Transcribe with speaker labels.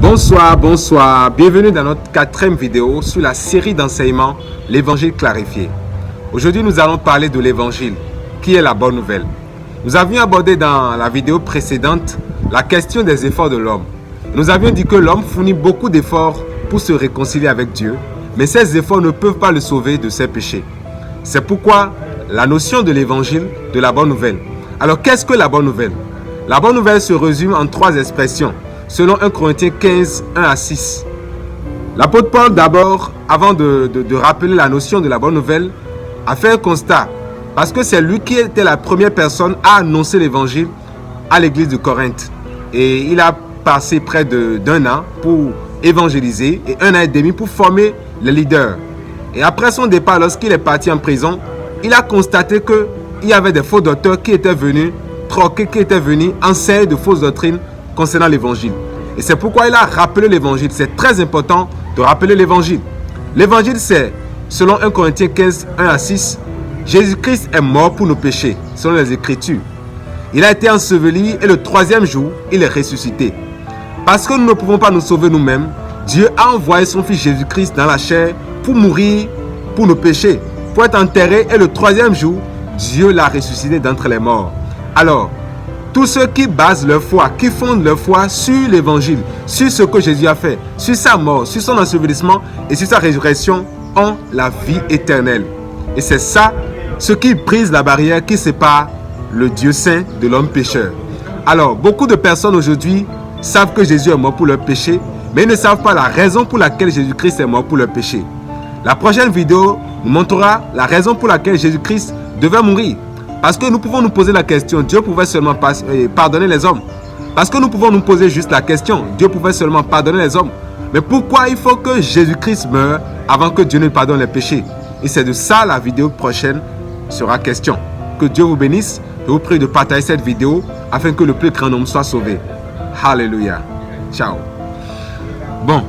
Speaker 1: Bonsoir, bienvenue dans notre 4e vidéo sur la série d'enseignements L'Évangile clarifié. Aujourd'hui, nous allons parler de l'Évangile, qui est la bonne nouvelle. Nous avions abordé dans la vidéo précédente la question des efforts de l'homme. Nous avions dit que l'homme fournit beaucoup d'efforts pour se réconcilier avec Dieu, mais ces efforts ne peuvent pas le sauver de ses péchés. C'est pourquoi la notion de l'Évangile, de la bonne nouvelle. Alors, qu'est-ce que la bonne nouvelle? La bonne nouvelle se résume en 3 expressions. Selon 1 Corinthiens 15, 1 à 6. L'apôtre Paul, d'abord, avant de rappeler la notion de la bonne nouvelle, a fait un constat. Parce que c'est lui qui était la première personne à annoncer l'évangile à l'église de Corinthe. Et il a passé près d'un an pour évangéliser et 1 an et demi pour former les leaders. Et après son départ, lorsqu'il est parti en prison, il a constaté qu'il y avait des faux docteurs qui étaient venus troquer, qui étaient venus enseigner de fausses doctrines concernant l'évangile. Et c'est pourquoi il a rappelé l'évangile. C'est très important de rappeler l'évangile. L'évangile, c'est, selon 1 Corinthiens 15, 1 à 6, Jésus-Christ est mort pour nos péchés, selon les Écritures. Il a été enseveli et le 3e jour, il est ressuscité. Parce que nous ne pouvons pas nous sauver nous-mêmes, Dieu a envoyé son Fils Jésus-Christ dans la chair pour mourir pour nos péchés, pour être enterré, et le 3e jour, Dieu l'a ressuscité d'entre les morts. Alors, tous ceux qui basent leur foi, qui fondent leur foi sur l'évangile, sur ce que Jésus a fait, sur sa mort, sur son ensevelissement et sur sa résurrection, ont la vie éternelle. Et c'est ça, ce qui brise la barrière qui sépare le Dieu saint de l'homme pécheur. Alors, beaucoup de personnes aujourd'hui savent que Jésus est mort pour leurs péchés, mais ils ne savent pas la raison pour laquelle Jésus-Christ est mort pour leurs péchés. La prochaine vidéo nous montrera la raison pour laquelle Jésus-Christ devait mourir. Parce que nous pouvons nous poser la question, Dieu pouvait seulement pardonner les hommes. Parce que nous pouvons nous poser juste la question, Dieu pouvait seulement pardonner les hommes. Mais pourquoi il faut que Jésus-Christ meure avant que Dieu ne pardonne les péchés? Et c'est de ça la vidéo prochaine sera question. Que Dieu vous bénisse. Je vous prie de partager cette vidéo afin que le plus grand nombre soit sauvé. Alléluia. Ciao. Bon.